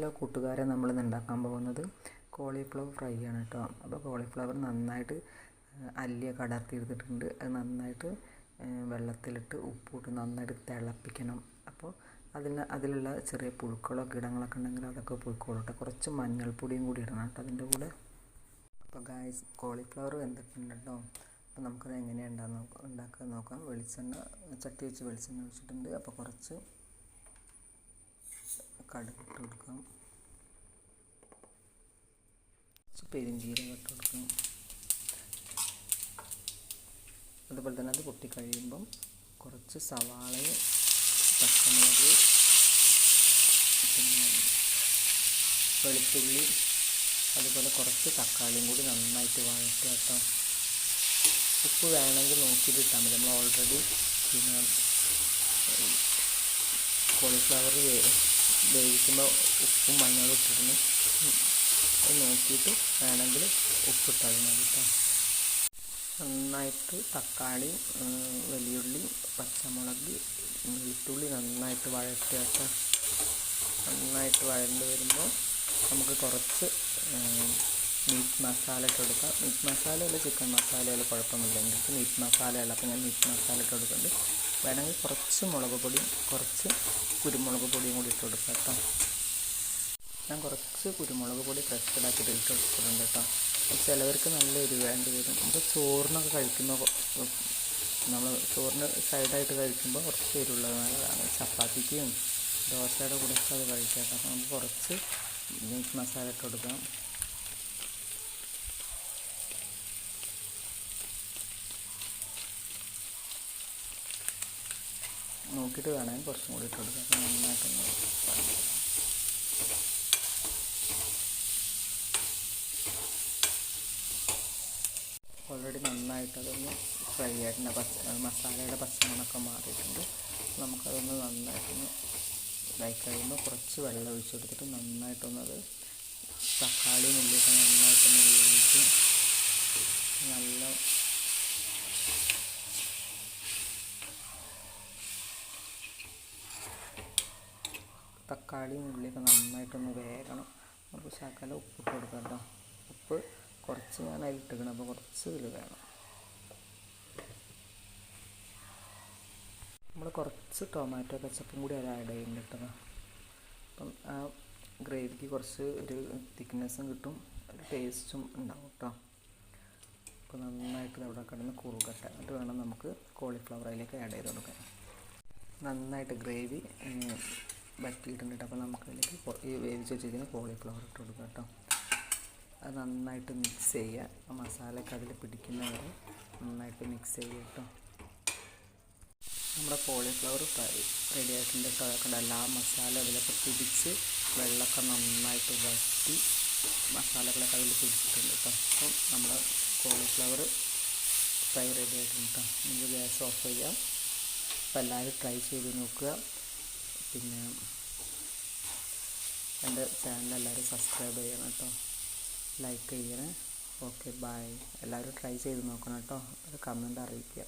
Hello കൂട്ടുകാരെ, നമ്മളിന്ന് ഉണ്ടാക്കാൻ പോകുന്നത് കോളിഫ്ലവർ ഫ്രൈ ആണ് കേട്ടോ. അപ്പോൾ കോളിഫ്ലവർ നന്നായിട്ട് അല്ലിയൊക്കെ അടർത്തിയെടുത്തിട്ടുണ്ട്. അത് നന്നായിട്ട് വെള്ളത്തിലിട്ട് ഉപ്പിട്ട് നന്നായിട്ട് തിളപ്പിക്കണം. അപ്പോൾ അതിലുള്ള ചെറിയ പുഴുക്കളോ കീടങ്ങളൊക്കെ ഉണ്ടെങ്കിൽ അതൊക്കെ പോയിക്കോളട്ടെ. കുറച്ച് മഞ്ഞൾപ്പൊടിയും കൂടി ഇടണം കേട്ടോ അതിൻ്റെ കൂടെ. അപ്പോൾ ഗായ്സ്, കോളിഫ്ലവർ വെന്തിട്ടുണ്ട് കേട്ടോ. അപ്പോൾ നമുക്കത് എങ്ങനെയാണ് ഉണ്ടാക്കാൻ നോക്കാം. ചട്ടി വെച്ച് വെളിച്ചെണ്ണ ഒഴിച്ചിട്ടുണ്ട്. അപ്പോൾ കുറച്ച് കടുക് ഇട്ട് കൊടുക്കാം, കുറച്ച് പെരുംജീരകം ഇട്ട് കൊടുക്കാം. അതുപോലെ തന്നെ അത് പൊട്ടിക്കഴിയുമ്പം കുറച്ച് സവാളയും പച്ചമുളക് പിന്നെ വെളുത്തുള്ളി അതുപോലെ കുറച്ച് തക്കാളിയും കൂടി നന്നായിട്ട് വഴറ്റുക കേട്ടോ. ഉപ്പ് വേണമെങ്കിൽ നോക്കിയിട്ട് ഇട്ടാൽ മതി. നമ്മൾ ഓൾറെഡി പിന്നെ കോളിഫ്ലവർ വേവിക്കുമ്പോൾ ഉപ്പും മഞ്ഞളും ഇട്ടിരുന്നു. അത് നോക്കിയിട്ട് വേണമെങ്കിൽ ഉപ്പിട്ടാൽ മതി കേട്ടോ. നന്നായിട്ട് തക്കാളി, വലിയുള്ളി, പച്ചമുളക്, വെളുത്തുള്ളി നന്നായിട്ട് വഴറ്റുക കേട്ടോ. നന്നായിട്ട് വഴണ്ട് വരുമ്പോൾ നമുക്ക് കുറച്ച് മീറ്റ് മസാല ഇട്ട് കൊടുക്കാം. മീറ്റ് മസാലയല്ല ചിക്കൻ മസാലയല്ല കുഴപ്പമില്ല. എനിക്ക് മീറ്റ് മസാലയല്ല, അപ്പോൾ ഞാൻ മീറ്റ് മസാല ഇട്ട് കൊടുക്കുന്നുണ്ട്. വേണമെങ്കിൽ കുറച്ച് മുളക് പൊടിയും കുറച്ച് കുരുമുളക് പൊടിയും കൂടി ഇട്ട് കൊടുക്കാം കേട്ടോ. ഞാൻ കുറച്ച് കുരുമുളക് പൊടി ഫ്രഷ് ആക്കിയിട്ട് ഇട്ട് കൊടുത്തിട്ടുണ്ട് കേട്ടോ. ചിലവർക്ക് നല്ല എരിവ് വേണ്ടി വരും. നമുക്ക് ചോറിനൊക്കെ കഴിക്കുമ്പോൾ നമ്മൾ ചോറിന് സൈഡായിട്ട് കഴിക്കുമ്പോൾ കുറച്ച് എരിവുള്ളത് നല്ലതാണ്. ചപ്പാത്തിക്കും ദോശയുടെ കൂടെയൊക്കെ അത് കഴിക്കാം കേട്ടോ. അപ്പോൾ നമുക്ക് കുറച്ച് മീറ്റ് മസാല ഇട്ട് കൊടുക്കാം. നോക്കിയിട്ട് വേണമെങ്കിൽ കുറച്ചും കൂടി ഇട്ട് കൊടുക്കാം. അപ്പോൾ നന്നായിട്ടൊന്ന് ഓൾറെഡി നന്നായിട്ട് അതൊന്ന് ഫ്രൈ ആയിട്ടുണ്ട്. മസാലയുടെ പച്ചമണമൊക്കെ മാറിയിട്ടുണ്ട്. നമുക്കതൊന്ന് നന്നായിട്ടൊന്ന് ഇതായി കഴിയുമ്പോൾ കുറച്ച് വെള്ളം ഒഴിച്ച് കൊടുത്തിട്ട് നന്നായിട്ടൊന്നത് തക്കാളിയും ഉള്ളിയൊക്കെ നന്നായിട്ടൊന്ന് വേവിച്ച് നല്ല തക്കാളിയും ഉള്ളിയൊക്കെ നന്നായിട്ടൊന്ന് വേകണം. നമുക്ക് ശകലം ഉപ്പിട്ട് കൊടുക്കാം കേട്ടോ. ഉപ്പ് കുറച്ച് ഞാൻ അതിലിട്ടിക്കണം, അപ്പോൾ കുറച്ച് ഇതിൽ വേണം. നമ്മൾ കുറച്ച് ടൊമാറ്റോ കെച്ചപ്പും കൂടി അതിൽ ആഡ് ചെയ്യുന്നുണ്ട് കേട്ടോ. അപ്പം ആ ഗ്രേവിക്ക് കുറച്ച് ഒരു തിക്നെസ്സും കിട്ടും, ഒരു ടേസ്റ്റും ഉണ്ടാവും കേട്ടോ. അപ്പോൾ നന്നായിട്ട് അവിടെ കിടന്ന് കുറുകട്ടെ. എന്നിട്ട് വേണം നമുക്ക് കോളിഫ്ലവർ അതിലേക്ക് ആഡ് ചെയ്ത് കൊടുക്കാൻ. നന്നായിട്ട് ഗ്രേവി വറ്റിയിട്ടുണ്ട്. അപ്പോൾ നമുക്കതിലേക്ക് ഈ വേവിച്ച് വെച്ചിരിക്കുന്ന കോളിഫ്ലവർ ഇട്ട് കൊടുക്കാം കേട്ടോ. അത് നന്നായിട്ട് മിക്സ് ചെയ്യുക. ആ മസാലയൊക്കെ അതിൽ പിടിക്കുന്നവരെ നന്നായിട്ട് മിക്സ് ചെയ്യുക കേട്ടോ. നമ്മുടെ കോളിഫ്ലവർ ഫ്രൈ റെഡി ആയിട്ടുണ്ട് കേട്ടോ. അതൊക്കെ എല്ലാ മസാല അതിലൊക്കെ പിടിച്ച് വെള്ളമൊക്കെ നന്നായിട്ട് വറ്റി മസാലകളൊക്കെ അതിൽ പിടിച്ചിട്ടുണ്ട് കേട്ടോ. അപ്പം നമ്മുടെ കോളിഫ്ലവർ ഫ്രൈ റെഡി ആയിട്ടുണ്ട് കേട്ടോ. നമുക്ക് ഗ്യാസ് ഓഫ് ചെയ്യാം. അപ്പോൾ എല്ലാവരും ട്രൈ ചെയ്ത് നോക്കുക. പിന്നെ എൻ്റെ ചാനൽ എല്ലാവരും സബ്സ്ക്രൈബ് ചെയ്യണം കേട്ടോ, ലൈക്ക് ചെയ്യണേ. Okay, by. എല്ലാവരും ട്രൈ ചെയ്ത് നോക്കണം കേട്ടോ. അത് കമൻറ്റ് അറിയിക്കുക.